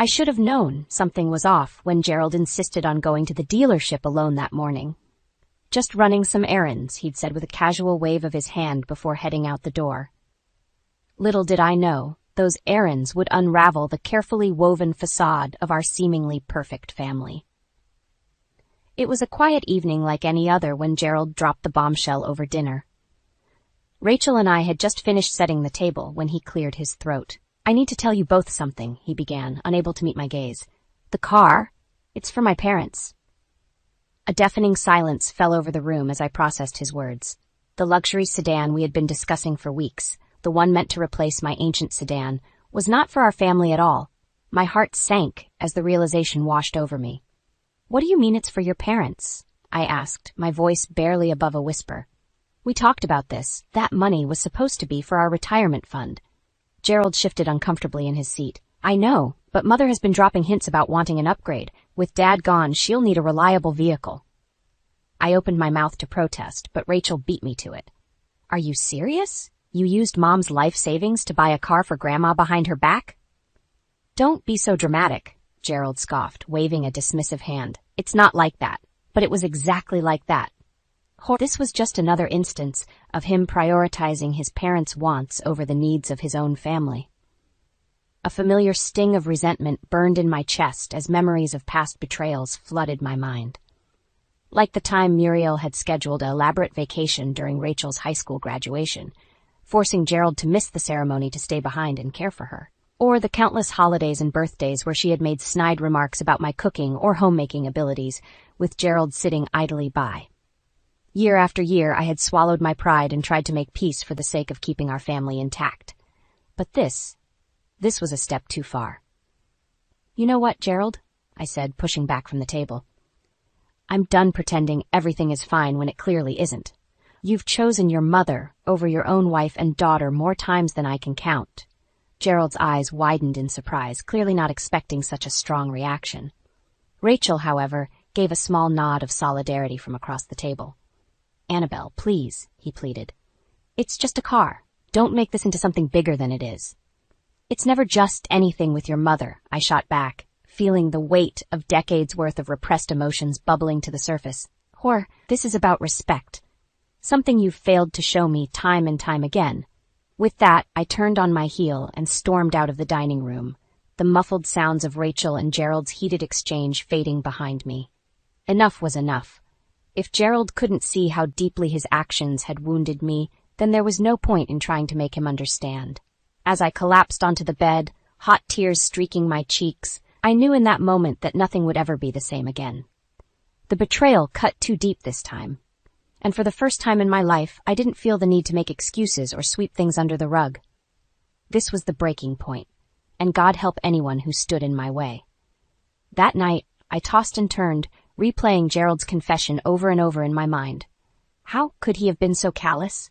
I should have known something was off when Gerald insisted on going to the dealership alone that morning. Just running some errands, he'd said with a casual wave of his hand before heading out the door. Little did I know, those errands would unravel the carefully woven facade of our seemingly perfect family. It was a quiet evening like any other when Gerald dropped the bombshell over dinner. Rachel and I had just finished setting the table when he cleared his throat. "I need to tell you both something," he began, unable to meet my gaze. "The car? It's for my parents." A deafening silence fell over the room as I processed his words. The luxury sedan we had been discussing for weeks, the one meant to replace my ancient sedan, was not for our family at all. My heart sank as the realization washed over me. "What do you mean it's for your parents?" I asked, my voice barely above a whisper. "We talked about this. That money was supposed to be for our retirement fund." Gerald shifted uncomfortably in his seat. "I know, but Mother has been dropping hints about wanting an upgrade. With Dad gone, she'll need a reliable vehicle." I opened my mouth to protest, but Rachel beat me to it. "Are you serious? You used Mom's life savings to buy a car for Grandma behind her back?" "Don't be so dramatic," Gerald scoffed, waving a dismissive hand. "It's not like that." But it was exactly like that. This was just another instance of him prioritizing his parents' wants over the needs of his own family. A familiar sting of resentment burned in my chest as memories of past betrayals flooded my mind. Like the time Muriel had scheduled an elaborate vacation during Rachel's high school graduation, forcing Gerald to miss the ceremony to stay behind and care for her. Or the countless holidays and birthdays where she had made snide remarks about my cooking or homemaking abilities, with Gerald sitting idly by. Year after year, I had swallowed my pride and tried to make peace for the sake of keeping our family intact. But this was a step too far. "You know what, Gerald?" I said, pushing back from the table. "I'm done pretending everything is fine when it clearly isn't. You've chosen your mother over your own wife and daughter more times than I can count." Gerald's eyes widened in surprise, clearly not expecting such a strong reaction. Rachel, however, gave a small nod of solidarity from across the table. "Annabelle, please," he pleaded. "It's just a car. Don't make this into something bigger than it is." "It's never just anything with your mother," I shot back, feeling the weight of decades' worth of repressed emotions bubbling to the surface. This is about respect. Something you've failed to show me time and time again." With that, I turned on my heel and stormed out of the dining room, the muffled sounds of Rachel and Gerald's heated exchange fading behind me. Enough was enough. If Gerald couldn't see how deeply his actions had wounded me, then there was no point in trying to make him understand. As I collapsed onto the bed, hot tears streaking my cheeks, I knew in that moment that nothing would ever be the same again. The betrayal cut too deep this time. And for the first time in my life, I didn't feel the need to make excuses or sweep things under the rug. This was the breaking point, and God help anyone who stood in my way. That night, I tossed and turned, replaying Gerald's confession over and over in my mind. How could he have been so callous?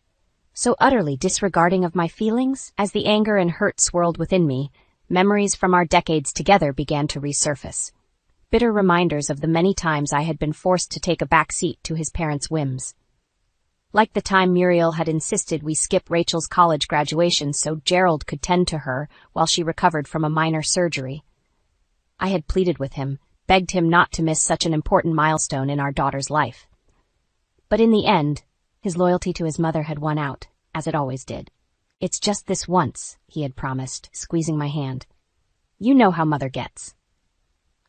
So utterly disregarding of my feelings? As the anger and hurt swirled within me, memories from our decades together began to resurface. Bitter reminders of the many times I had been forced to take a back seat to his parents' whims. Like the time Muriel had insisted we skip Rachel's college graduation so Gerald could tend to her while she recovered from a minor surgery. I had pleaded with him, begged him not to miss such an important milestone in our daughter's life. But in the end, his loyalty to his mother had won out, as it always did. "It's just this once," he had promised, squeezing my hand. "You know how Mother gets."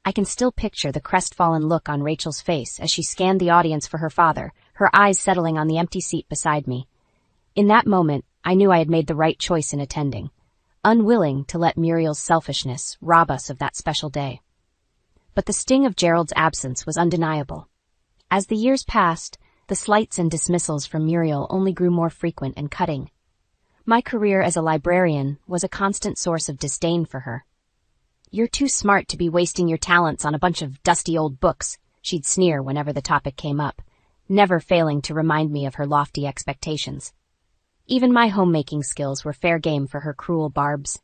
I can still picture the crestfallen look on Rachel's face as she scanned the audience for her father, her eyes settling on the empty seat beside me. In that moment, I knew I had made the right choice in attending, unwilling to let Muriel's selfishness rob us of that special day. But the sting of Gerald's absence was undeniable. As the years passed, the slights and dismissals from Muriel only grew more frequent and cutting. My career as a librarian was a constant source of disdain for her. "You're too smart to be wasting your talents on a bunch of dusty old books," she'd sneer whenever the topic came up, never failing to remind me of her lofty expectations. Even my homemaking skills were fair game for her cruel barbs.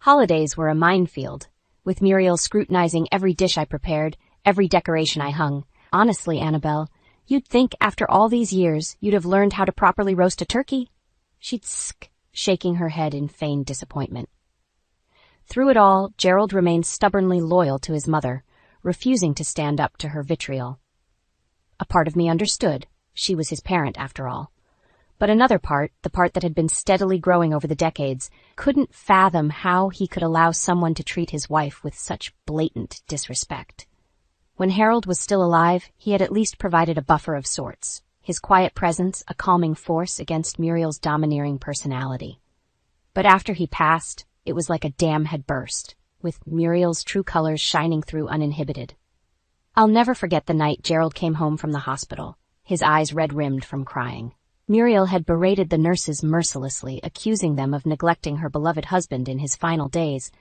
Holidays were a minefield, with Muriel scrutinizing every dish I prepared, every decoration I hung. "Honestly, Annabelle, you'd think after all these years you'd have learned how to properly roast a turkey?" She'd sk, shaking her head in feigned disappointment. Through it all, Gerald remained stubbornly loyal to his mother, refusing to stand up to her vitriol. A part of me understood. She was his parent, after all. But another part, the part that had been steadily growing over the decades, couldn't fathom how he could allow someone to treat his wife with such blatant disrespect. When Harold was still alive, he had at least provided a buffer of sorts, his quiet presence a calming force against Muriel's domineering personality. But after he passed, it was like a dam had burst, with Muriel's true colors shining through uninhibited. I'll never forget the night Gerald came home from the hospital, his eyes red-rimmed from crying. Muriel had berated the nurses mercilessly, accusing them of neglecting her beloved husband in his final days,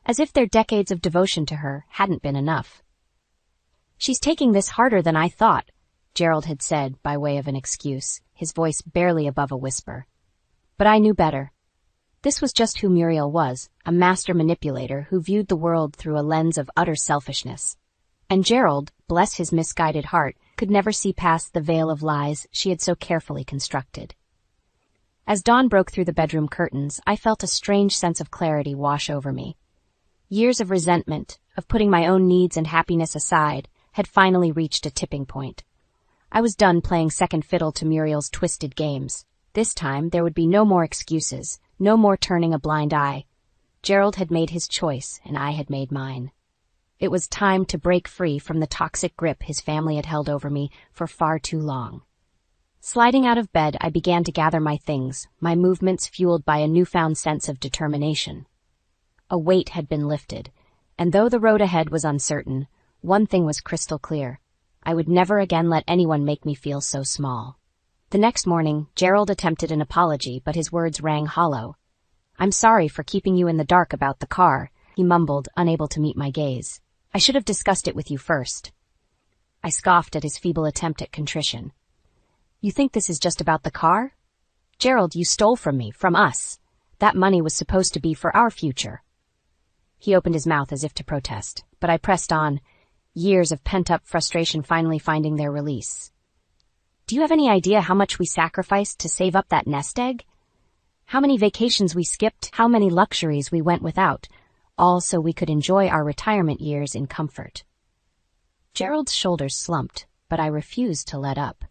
as if their decades of devotion to her hadn't been enough. "She's taking this harder than I thought," Gerald had said by way of an excuse, his voice barely above a whisper. But I knew better. This was just who Muriel was, a master manipulator who viewed the world through a lens of utter selfishness. And Gerald, bless his misguided heart, could never see past the veil of lies she had so carefully constructed. As dawn broke through the bedroom curtains, I felt a strange sense of clarity wash over me. Years of resentment, of putting my own needs and happiness aside, had finally reached a tipping point. I was done playing second fiddle to Muriel's twisted games. This time there would be no more excuses, no more turning a blind eye. Gerald had made his choice, and I had made mine. It was time to break free from the toxic grip his family had held over me for far too long. Sliding out of bed, I began to gather my things, my movements fueled by a newfound sense of determination. A weight had been lifted, and though the road ahead was uncertain, one thing was crystal clear. I would never again let anyone make me feel so small. The next morning, Gerald attempted an apology, but his words rang hollow. "I'm sorry for keeping you in the dark about the car," he mumbled, unable to meet my gaze. "I should have discussed it with you first." I scoffed at his feeble attempt at contrition. "You think this is just about the car? Gerald, you stole from me, from us. That money was supposed to be for our future." He opened his mouth as if to protest, but I pressed on, years of pent-up frustration finally finding their release. "Do you have any idea how much we sacrificed to save up that nest egg? How many vacations we skipped, how many luxuries we went without, all so we could enjoy our retirement years in comfort?" Gerald's shoulders slumped, but I refused to let up.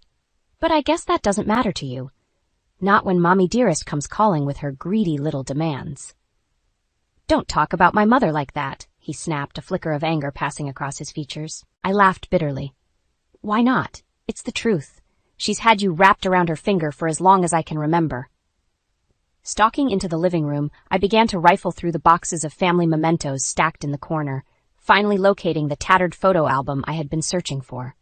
"But I guess that doesn't matter to you. Not when Mommy Dearest comes calling with her greedy little demands." "Don't talk about my mother like that," he snapped, a flicker of anger passing across his features. I laughed bitterly. "Why not? It's the truth. She's had you wrapped around her finger for as long as I can remember." Stalking into the living room, I began to rifle through the boxes of family mementos stacked in the corner, finally locating the tattered photo album I had been searching for.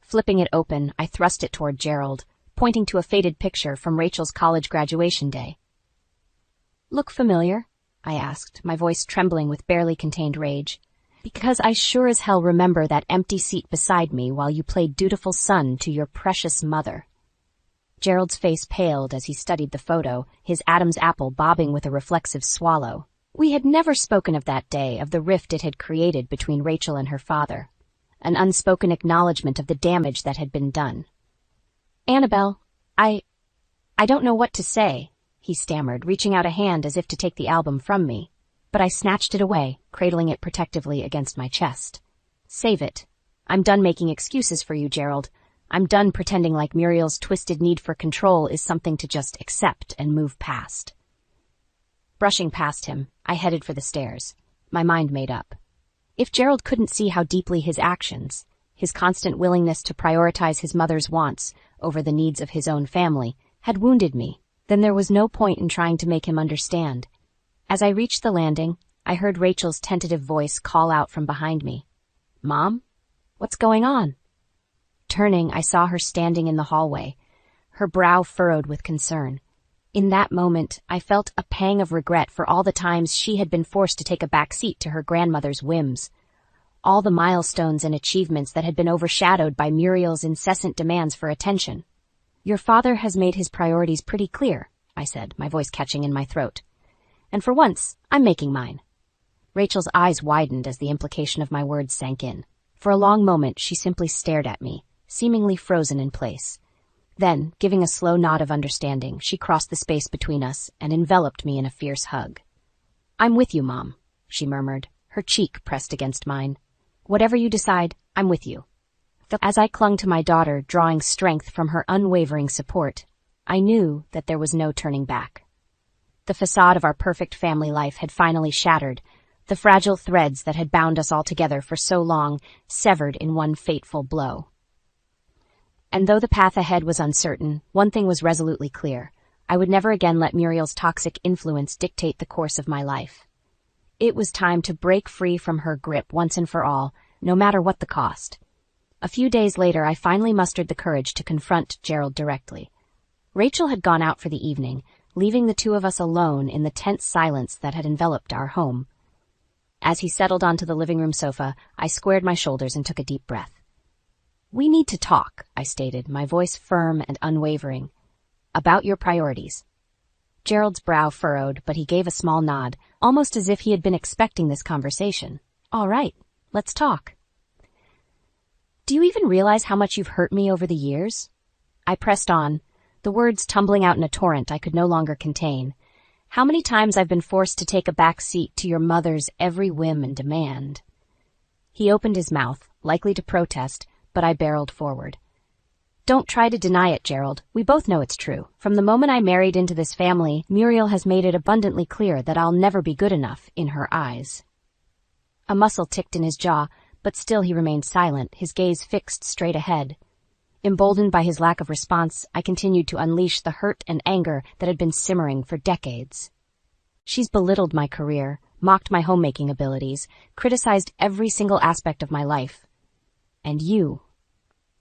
Flipping it open, I thrust it toward Gerald, pointing to a faded picture from Rachel's college graduation day. "Look familiar?" I asked, my voice trembling with barely contained rage. "Because I sure as hell remember that empty seat beside me while you played dutiful son to your precious mother." Gerald's face paled as he studied the photo, his Adam's apple bobbing with a reflexive swallow. We had never spoken of that day, of the rift it had created between Rachel and her father, an unspoken acknowledgement of the damage that had been done. "Annabelle, I don't know what to say," he stammered, reaching out a hand as if to take the album from me. But I snatched it away, cradling it protectively against my chest. "Save it. I'm done making excuses for you, Gerald. I'm done pretending like Muriel's twisted need for control is something to just accept and move past." Brushing past him, I headed for the stairs, my mind made up. If Gerald couldn't see how deeply his actions, his constant willingness to prioritize his mother's wants over the needs of his own family, had wounded me, then there was no point in trying to make him understand. As I reached the landing, I heard Rachel's tentative voice call out from behind me. "Mom? What's going on?" Turning, I saw her standing in the hallway, her brow furrowed with concern. In that moment, I felt a pang of regret for all the times she had been forced to take a back seat to her grandmother's whims. All the milestones and achievements that had been overshadowed by Muriel's incessant demands for attention. "Your father has made his priorities pretty clear," I said, my voice catching in my throat. "And for once, I'm making mine." Rachel's eyes widened as the implication of my words sank in. For a long moment, she simply stared at me, seemingly frozen in place. Then, giving a slow nod of understanding, she crossed the space between us and enveloped me in a fierce hug. "I'm with you, Mom. she murmured, her cheek pressed against mine. Whatever you decide, I'm with you. As I clung to my daughter, drawing strength from her unwavering support, I knew that there was no turning back. The facade of our perfect family life had finally shattered, the fragile threads that had bound us all together for so long severed in one fateful blow. And though the path ahead was uncertain, one thing was resolutely clear. I would never again let Muriel's toxic influence dictate the course of my life. It was time to break free from her grip once and for all, no matter what the cost. A few days later, I finally mustered the courage to confront Gerald directly. Rachel had gone out for the evening, leaving the two of us alone in the tense silence that had enveloped our home. As he settled onto the living room sofa, I squared my shoulders and took a deep breath. "We need to talk," I stated, my voice firm and unwavering. "About your priorities." Gerald's brow furrowed, but he gave a small nod, almost as if he had been expecting this conversation. "All right, let's talk." "Do you even realize how much you've hurt me over the years?" I pressed on, the words tumbling out in a torrent I could no longer contain. "How many times I've been forced to take a back seat to your mother's every whim and demand." He opened his mouth, likely to protest, but I barreled forward. "Don't try to deny it, Gerald. We both know it's true. From the moment I married into this family, Muriel has made it abundantly clear that I'll never be good enough in her eyes." A muscle ticked in his jaw, but still he remained silent, his gaze fixed straight ahead. Emboldened by his lack of response, I continued to unleash the hurt and anger that had been simmering for decades. "She's belittled my career, mocked my homemaking abilities, criticized every single aspect of my life. And you..."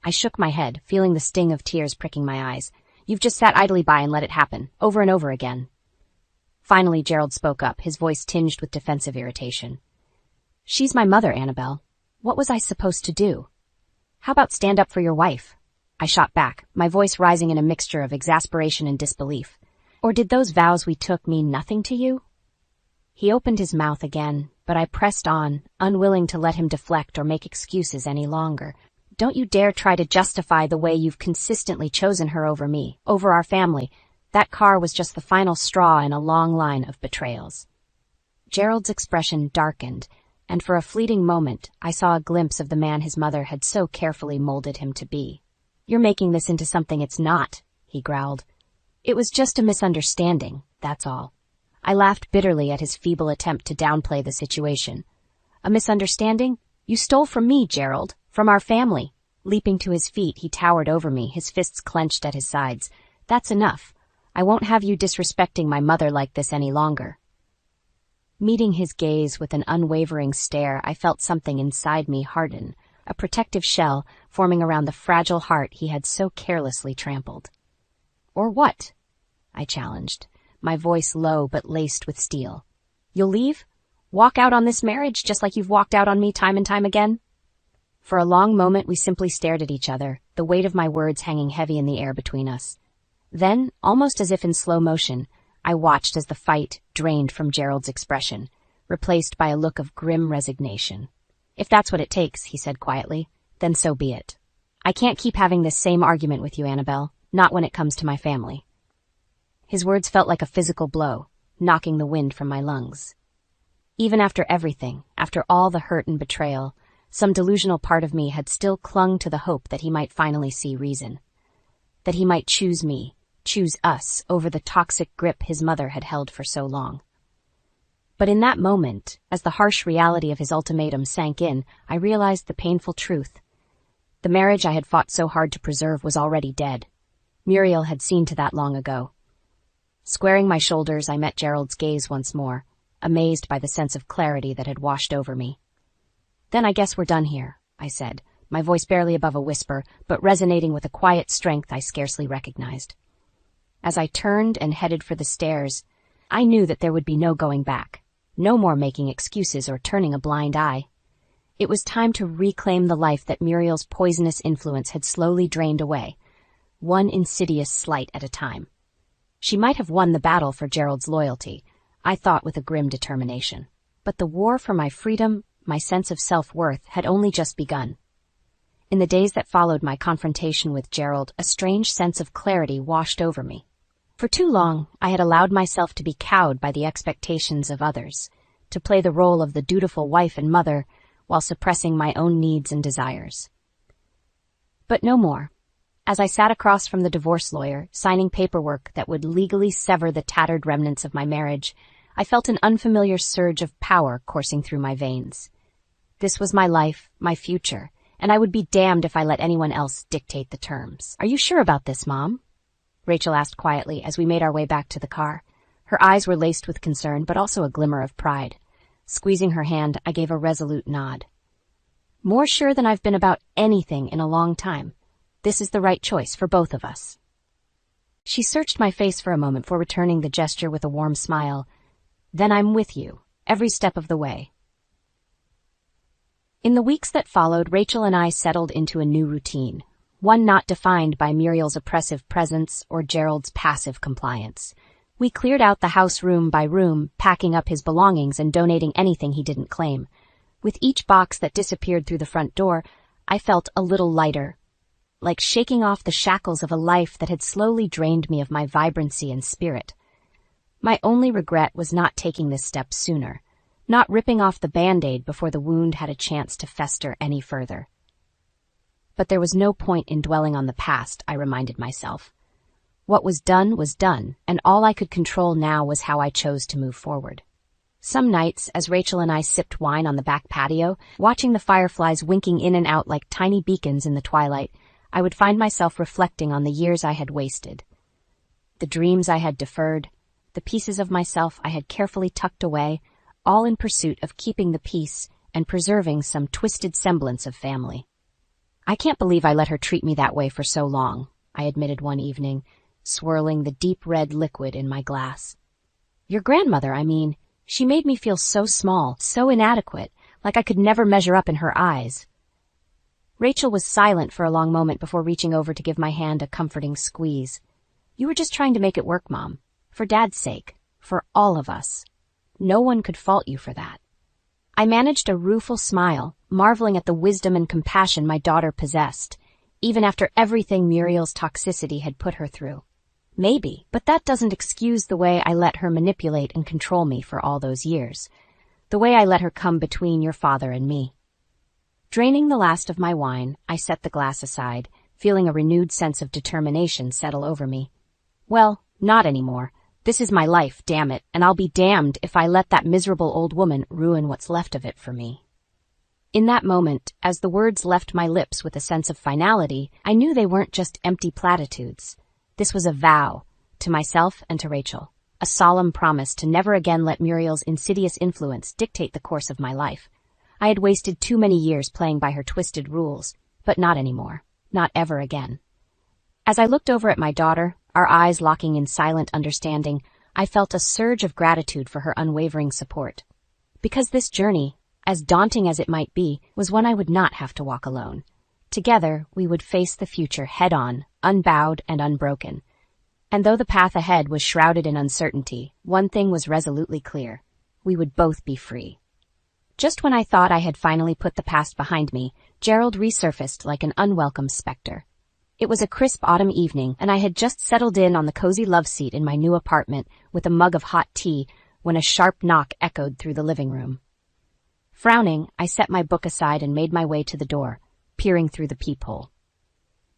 I shook my head, feeling the sting of tears pricking my eyes. "You've just sat idly by and let it happen, over and over again." Finally, Gerald spoke up, his voice tinged with defensive irritation. "She's my mother, Annabelle. What was I supposed to do? How about stand up for your wife?" I shot back, my voice rising in a mixture of exasperation and disbelief. "Or did those vows we took mean nothing to you?" He opened his mouth again, but I pressed on, unwilling to let him deflect or make excuses any longer. "Don't you dare try to justify the way you've consistently chosen her over me, over our family. That car was just the final straw in a long line of betrayals." Gerald's expression darkened, and for a fleeting moment, I saw a glimpse of the man his mother had so carefully molded him to be. "You're making this into something it's not," he growled. "It was just a misunderstanding, that's all." I laughed bitterly at his feeble attempt to downplay the situation. "A misunderstanding? You stole from me, Gerald, from our family." Leaping to his feet, he towered over me, his fists clenched at his sides. "That's enough. I won't have you disrespecting my mother like this any longer." Meeting his gaze with an unwavering stare, I felt something inside me harden, a protective shell forming around the fragile heart he had so carelessly trampled. "Or what?" I challenged, my voice low but laced with steel. "You'll leave? Walk out on this marriage just like you've walked out on me time and time again?" For a long moment we simply stared at each other, the weight of my words hanging heavy in the air between us. Then, almost as if in slow motion, I watched as the fight drained from Gerald's expression, replaced by a look of grim resignation. "If that's what it takes," he said quietly, "then so be it. I can't keep having this same argument with you, Annabelle, not when it comes to my family." His words felt like a physical blow, knocking the wind from my lungs. Even after everything, after all the hurt and betrayal, some delusional part of me had still clung to the hope that he might finally see reason. That he might choose me, choose us, over the toxic grip his mother had held for so long. But in that moment, as the harsh reality of his ultimatum sank in, I realized the painful truth. The marriage I had fought so hard to preserve was already dead. Muriel had seen to that long ago. Squaring my shoulders, I met Gerald's gaze once more, amazed by the sense of clarity that had washed over me. "Then I guess we're done here," I said, my voice barely above a whisper, but resonating with a quiet strength I scarcely recognized. As I turned and headed for the stairs, I knew that there would be no going back, no more making excuses or turning a blind eye. It was time to reclaim the life that Muriel's poisonous influence had slowly drained away, one insidious slight at a time. She might have won the battle for Gerald's loyalty, I thought with a grim determination. But the war for my freedom, my sense of self-worth, had only just begun. In the days that followed my confrontation with Gerald, a strange sense of clarity washed over me. For too long, I had allowed myself to be cowed by the expectations of others, to play the role of the dutiful wife and mother while suppressing my own needs and desires. But no more. As I sat across from the divorce lawyer, signing paperwork that would legally sever the tattered remnants of my marriage, I felt an unfamiliar surge of power coursing through my veins. This was my life, my future, and I would be damned if I let anyone else dictate the terms. "Are you sure about this, Mom?" Rachel asked quietly as we made our way back to the car. Her eyes were laced with concern, but also a glimmer of pride. Squeezing her hand, I gave a resolute nod. "More sure than I've been about anything in a long time. This is the right choice for both of us." She searched my face for a moment before returning the gesture with a warm smile. "Then I'm with you, every step of the way." In the weeks that followed, Rachel and I settled into a new routine, one not defined by Muriel's oppressive presence or Gerald's passive compliance. We cleared out the house room by room, packing up his belongings and donating anything he didn't claim. With each box that disappeared through the front door, I felt a little lighter, like shaking off the shackles of a life that had slowly drained me of my vibrancy and spirit. My only regret was not taking this step sooner, not ripping off the Band-Aid before the wound had a chance to fester any further. But there was no point in dwelling on the past, I reminded myself. What was done, and all I could control now was how I chose to move forward. Some nights, as Rachel and I sipped wine on the back patio, watching the fireflies winking in and out like tiny beacons in the twilight, I would find myself reflecting on the years I had wasted. The dreams I had deferred, the pieces of myself I had carefully tucked away, all in pursuit of keeping the peace and preserving some twisted semblance of family. "I can't believe I let her treat me that way for so long," I admitted one evening, swirling the deep red liquid in my glass. "Your grandmother, I mean. She made me feel so small, so inadequate, like I could never measure up in her eyes." Rachel was silent for a long moment before reaching over to give my hand a comforting squeeze. "You were just trying to make it work, Mom. For Dad's sake. For all of us. No one could fault you for that." I managed a rueful smile, marveling at the wisdom and compassion my daughter possessed, even after everything Muriel's toxicity had put her through. Maybe, but that doesn't excuse the way I let her manipulate and control me for all those years. The way I let her come between your father and me. Draining the last of my wine, I set the glass aside, feeling a renewed sense of determination settle over me. Well, not anymore. This is my life, damn it, and I'll be damned if I let that miserable old woman ruin what's left of it for me. In that moment, as the words left my lips with a sense of finality, I knew they weren't just empty platitudes. This was a vow, to myself and to Rachel, a solemn promise to never again let Muriel's insidious influence dictate the course of my life. I had wasted too many years playing by her twisted rules, but not anymore, not ever again. As I looked over at my daughter, our eyes locking in silent understanding, I felt a surge of gratitude for her unwavering support. Because this journey, as daunting as it might be, was one I would not have to walk alone. Together, we would face the future head-on, unbowed and unbroken. And though the path ahead was shrouded in uncertainty, one thing was resolutely clear. We would both be free. Just when I thought I had finally put the past behind me, Gerald resurfaced like an unwelcome specter. It was a crisp autumn evening, and I had just settled in on the cozy love seat in my new apartment with a mug of hot tea when a sharp knock echoed through the living room. Frowning, I set my book aside and made my way to the door, peering through the peephole.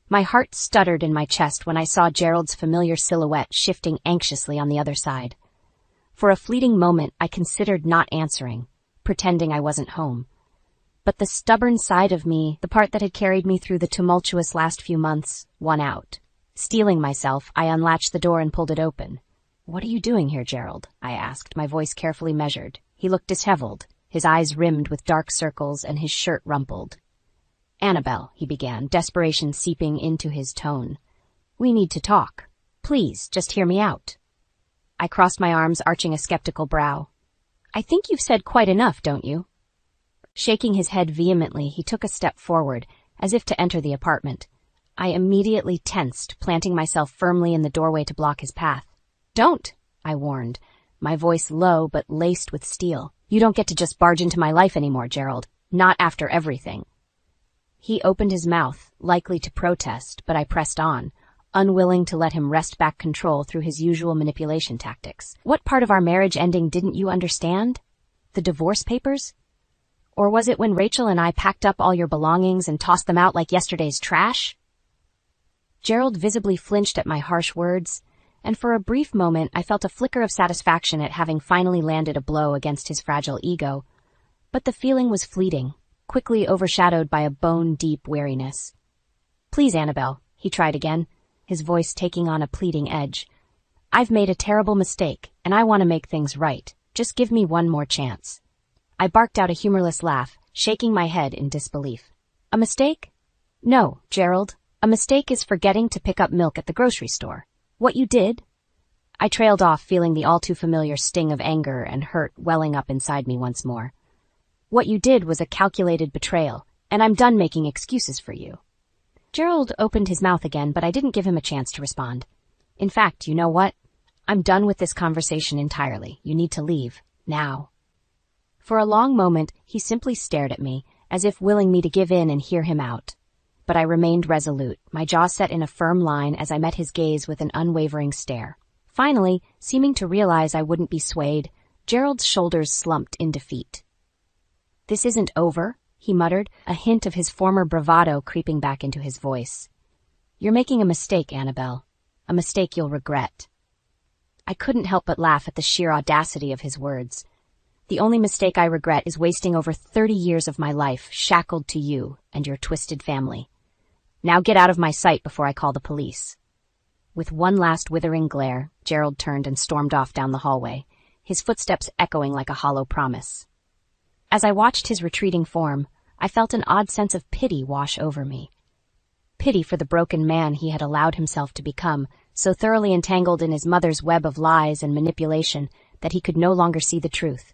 My heart stuttered in my chest when I saw Gerald's familiar silhouette shifting anxiously on the other side. For a fleeting moment, I considered not answering, pretending I wasn't home. But the stubborn side of me, the part that had carried me through the tumultuous last few months, won out. Steeling myself, I unlatched the door and pulled it open. "What are you doing here, Gerald?" I asked, my voice carefully measured. He looked disheveled, his eyes rimmed with dark circles and his shirt rumpled. "Annabelle," he began, desperation seeping into his tone. "We need to talk. Please, just hear me out." I crossed my arms, arching a skeptical brow. "I think you've said quite enough, don't you?" Shaking his head vehemently, he took a step forward, as if to enter the apartment. I immediately tensed, planting myself firmly in the doorway to block his path. "Don't," I warned, my voice low but laced with steel. "You don't get to just barge into my life anymore, Gerald. Not after everything." He opened his mouth, likely to protest, but I pressed on, unwilling to let him wrest back control through his usual manipulation tactics. "What part of our marriage ending didn't you understand?" The divorce papers? Or was it when Rachel and I packed up all your belongings and tossed them out like yesterday's trash? Gerald visibly flinched at my harsh words, and for a brief moment I felt a flicker of satisfaction at having finally landed a blow against his fragile ego. But the feeling was fleeting, quickly overshadowed by a bone-deep weariness. "Please, Annabelle," he tried again, his voice taking on a pleading edge. "I've made a terrible mistake, and I want to make things right. Just give me one more chance." I barked out a humorless laugh, shaking my head in disbelief. "A mistake? No, Gerald. A mistake is forgetting to pick up milk at the grocery store. What you did?" I trailed off, feeling the all-too-familiar sting of anger and hurt welling up inside me once more. "What you did was a calculated betrayal, and I'm done making excuses for you." Gerald opened his mouth again, but I didn't give him a chance to respond. "In fact, you know what? I'm done with this conversation entirely. You need to leave. Now." For a long moment, he simply stared at me, as if willing me to give in and hear him out. But I remained resolute, my jaw set in a firm line as I met his gaze with an unwavering stare. Finally, seeming to realize I wouldn't be swayed, Gerald's shoulders slumped in defeat. "This isn't over," he muttered, a hint of his former bravado creeping back into his voice. "You're making a mistake, Annabelle. A mistake you'll regret." I couldn't help but laugh at the sheer audacity of his words. "The only mistake I regret is wasting over 30 years of my life shackled to you and your twisted family. Now get out of my sight before I call the police." With one last withering glare, Gerald turned and stormed off down the hallway, his footsteps echoing like a hollow promise. As I watched his retreating form, I felt an odd sense of pity wash over me. Pity for the broken man he had allowed himself to become, so thoroughly entangled in his mother's web of lies and manipulation that he could no longer see the truth.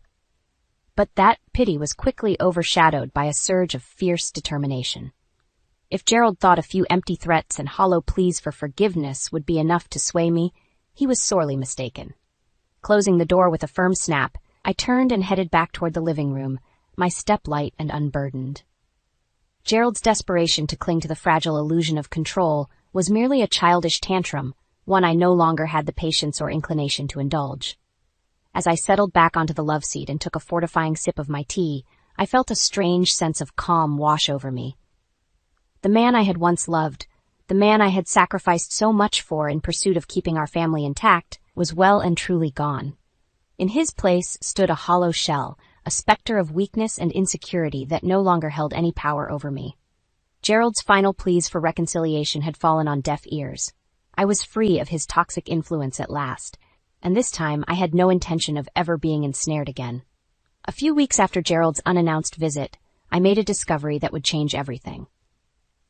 But that pity was quickly overshadowed by a surge of fierce determination. If Gerald thought a few empty threats and hollow pleas for forgiveness would be enough to sway me, he was sorely mistaken. Closing the door with a firm snap, I turned and headed back toward the living room, my step light and unburdened. Gerald's desperation to cling to the fragile illusion of control was merely a childish tantrum, one I no longer had the patience or inclination to indulge. As I settled back onto the love seat and took a fortifying sip of my tea, I felt a strange sense of calm wash over me. The man I had once loved, the man I had sacrificed so much for in pursuit of keeping our family intact, was well and truly gone. In his place stood a hollow shell, a specter of weakness and insecurity that no longer held any power over me. Gerald's final pleas for reconciliation had fallen on deaf ears. I was free of his toxic influence at last, and this time I had no intention of ever being ensnared again. A few weeks after Gerald's unannounced visit, I made a discovery that would change everything.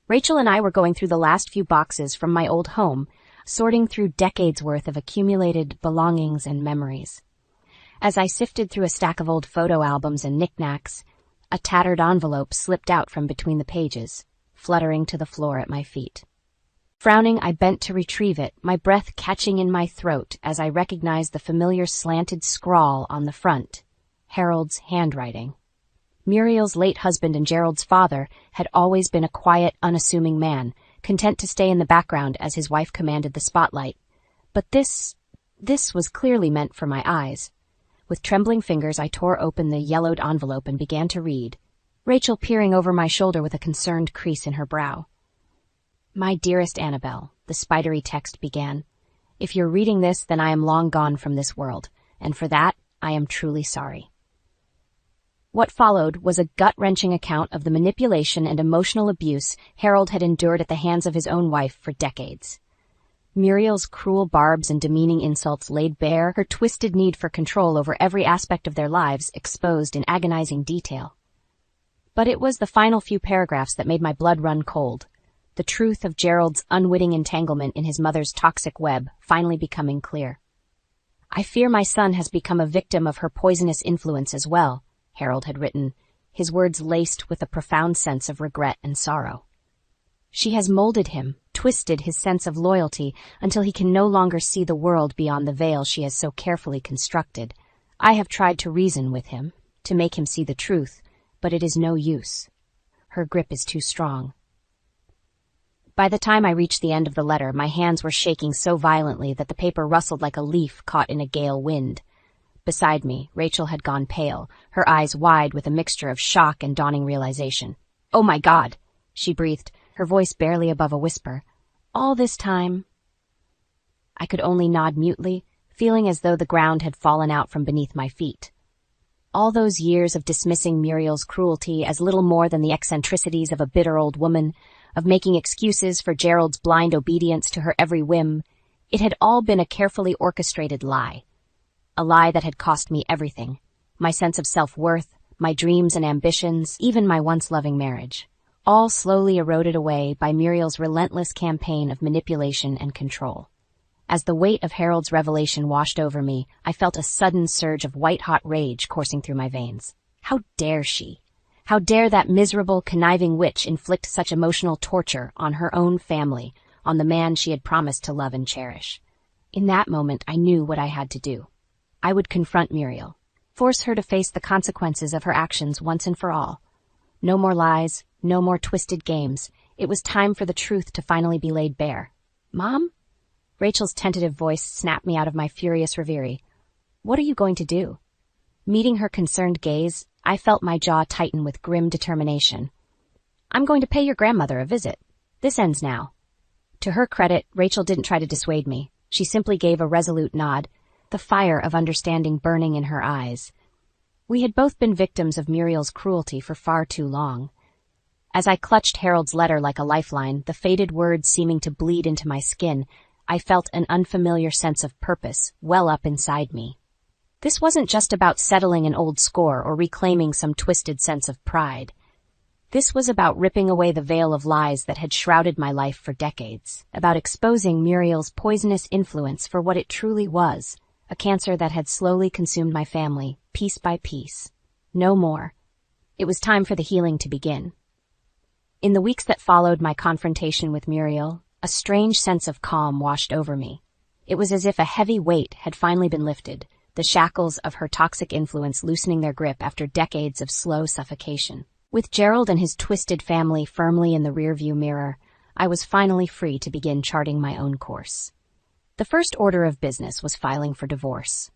Rachel and I were going through the last few boxes from my old home, sorting through decades' worth of accumulated belongings and memories. As I sifted through a stack of old photo albums and knickknacks, a tattered envelope slipped out from between the pages, fluttering to the floor at my feet. Frowning, I bent to retrieve it, my breath catching in my throat as I recognized the familiar slanted scrawl on the front, Harold's handwriting. Muriel's late husband and Gerald's father had always been a quiet, unassuming man, content to stay in the background as his wife commanded the spotlight. But this was clearly meant for my eyes. With trembling fingers, I tore open the yellowed envelope and began to read, Rachel peering over my shoulder with a concerned crease in her brow. "My dearest Annabelle," the spidery text began, "if you're reading this, then I am long gone from this world, and for that, I am truly sorry." What followed was a gut-wrenching account of the manipulation and emotional abuse Harold had endured at the hands of his own wife for decades. Muriel's cruel barbs and demeaning insults laid bare her twisted need for control over every aspect of their lives, exposed in agonizing detail. But it was the final few paragraphs that made my blood run cold, the truth of Gerald's unwitting entanglement in his mother's toxic web finally becoming clear. "I fear my son has become a victim of her poisonous influence as well," Harold had written, his words laced with a profound sense of regret and sorrow. "She has molded him, twisted his sense of loyalty until he can no longer see the world beyond the veil she has so carefully constructed. I have tried to reason with him, to make him see the truth, but it is no use. Her grip is too strong." By the time I reached the end of the letter, my hands were shaking so violently that the paper rustled like a leaf caught in a gale wind. Beside me, Rachel had gone pale, her eyes wide with a mixture of shock and dawning realization. "Oh my God," she breathed, her voice barely above a whisper. "All this time?" I could only nod mutely, feeling as though the ground had fallen out from beneath my feet. All those years of dismissing Muriel's cruelty as little more than the eccentricities of a bitter old woman, of making excuses for Gerald's blind obedience to her every whim, it had all been a carefully orchestrated lie. A lie that had cost me everything: my sense of self-worth, my dreams and ambitions, even my once loving marriage, all slowly eroded away by Muriel's relentless campaign of manipulation and control. As the weight of Harold's revelation washed over me, I felt a sudden surge of white-hot rage coursing through my veins. How dare she? How dare that miserable, conniving witch inflict such emotional torture on her own family, on the man she had promised to love and cherish? In that moment, I knew what I had to do. I would confront Muriel, force her to face the consequences of her actions once and for all. No more lies, no more twisted games. It was time for the truth to finally be laid bare. "Mom?" Rachel's tentative voice snapped me out of my furious reverie. "What are you going to do?" Meeting her concerned gaze, I felt my jaw tighten with grim determination. "I'm going to pay your grandmother a visit. This ends now." To her credit, Rachel didn't try to dissuade me. She simply gave a resolute nod, the fire of understanding burning in her eyes. We had both been victims of Muriel's cruelty for far too long. As I clutched Harold's letter like a lifeline, the faded words seeming to bleed into my skin, I felt an unfamiliar sense of purpose well up inside me. This wasn't just about settling an old score or reclaiming some twisted sense of pride. This was about ripping away the veil of lies that had shrouded my life for decades, about exposing Muriel's poisonous influence for what it truly was, a cancer that had slowly consumed my family, piece by piece. No more. It was time for the healing to begin. In the weeks that followed my confrontation with Muriel, a strange sense of calm washed over me. It was as if a heavy weight had finally been lifted, the shackles of her toxic influence loosening their grip after decades of slow suffocation. With Gerald and his twisted family firmly in the rearview mirror, I was finally free to begin charting my own course. The first order of business was filing for divorce,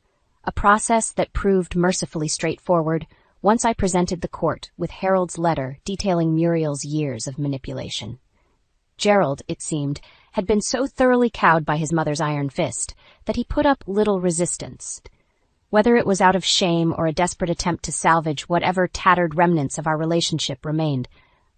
a process that proved mercifully straightforward once I presented the court with Harold's letter detailing Muriel's years of manipulation. Gerald, it seemed, had been so thoroughly cowed by his mother's iron fist that he put up little resistance. Whether it was out of shame or a desperate attempt to salvage whatever tattered remnants of our relationship remained,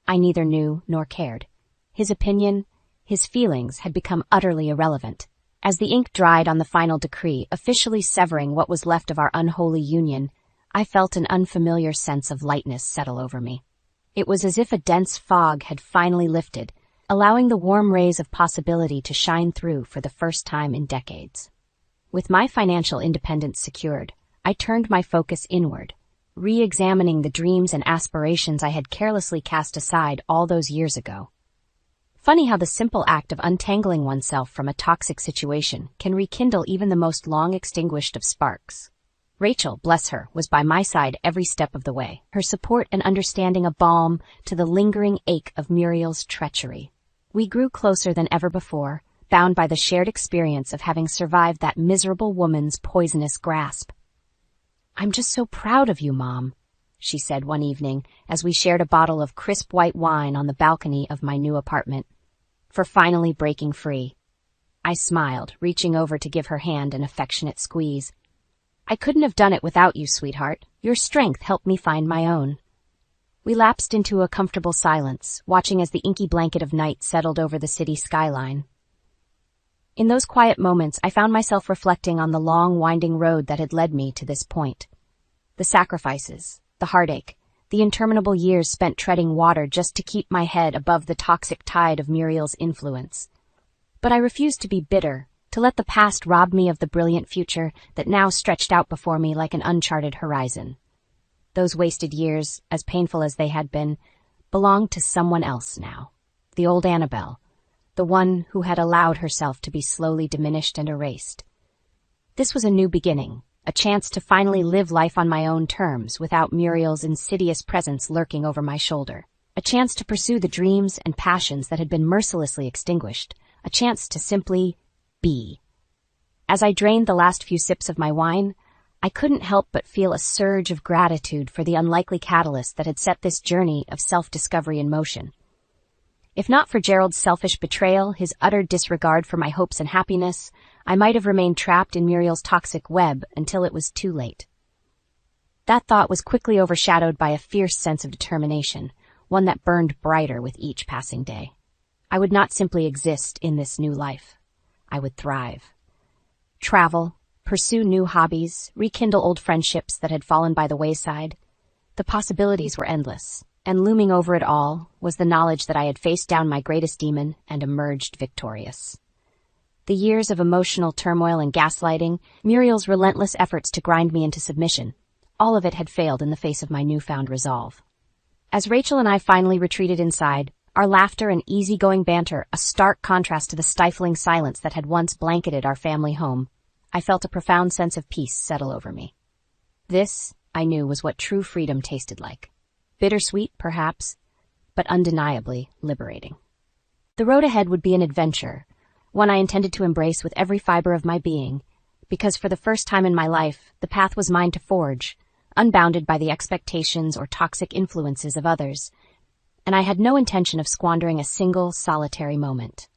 I neither knew nor cared. His opinion, his feelings had become utterly irrelevant. As the ink dried on the final decree, officially severing what was left of our unholy union, I felt an unfamiliar sense of lightness settle over me. It was as if a dense fog had finally lifted, allowing the warm rays of possibility to shine through for the first time in decades. With my financial independence secured, I turned my focus inward, re-examining the dreams and aspirations I had carelessly cast aside all those years ago. Funny how the simple act of untangling oneself from a toxic situation can rekindle even the most long extinguished of sparks. Rachel, bless her, was by my side every step of the way, her support and understanding a balm to the lingering ache of Muriel's treachery. We grew closer than ever before, bound by the shared experience of having survived that miserable woman's poisonous grasp. "I'm just so proud of you, Mom," she said one evening as we shared a bottle of crisp white wine on the balcony of my new apartment, "for finally breaking free." I smiled, reaching over to give her hand an affectionate squeeze. "I couldn't have done it without you, sweetheart. Your strength helped me find my own." We lapsed into a comfortable silence, watching as the inky blanket of night settled over the city skyline. In those quiet moments, I found myself reflecting on the long, winding road that had led me to this point. The sacrifices, the heartache, the interminable years spent treading water just to keep my head above the toxic tide of Muriel's influence. But I refused to be bitter, to let the past rob me of the brilliant future that now stretched out before me like an uncharted horizon. Those wasted years, as painful as they had been, belonged to someone else now. The old Annabelle, the one who had allowed herself to be slowly diminished and erased. This was a new beginning, a chance to finally live life on my own terms without Muriel's insidious presence lurking over my shoulder. A chance to pursue the dreams and passions that had been mercilessly extinguished. A chance to simply be. As I drained the last few sips of my wine, I couldn't help but feel a surge of gratitude for the unlikely catalyst that had set this journey of self-discovery in motion. If not for Gerald's selfish betrayal, his utter disregard for my hopes and happiness, I might have remained trapped in Muriel's toxic web until it was too late. That thought was quickly overshadowed by a fierce sense of determination, one that burned brighter with each passing day. I would not simply exist in this new life. I would thrive. Travel, pursue new hobbies, rekindle old friendships that had fallen by the wayside. The possibilities were endless, and looming over it all was the knowledge that I had faced down my greatest demon and emerged victorious. The years of emotional turmoil and gaslighting, Muriel's relentless efforts to grind me into submission, all of it had failed in the face of my newfound resolve. As Rachel and I finally retreated inside, our laughter and easygoing banter a stark contrast to the stifling silence that had once blanketed our family home, I felt a profound sense of peace settle over me. This, I knew, was what true freedom tasted like. Bittersweet, perhaps, but undeniably liberating. The road ahead would be an adventure, one I intended to embrace with every fiber of my being, because for the first time in my life, the path was mine to forge, unbounded by the expectations or toxic influences of others, and I had no intention of squandering a single solitary moment.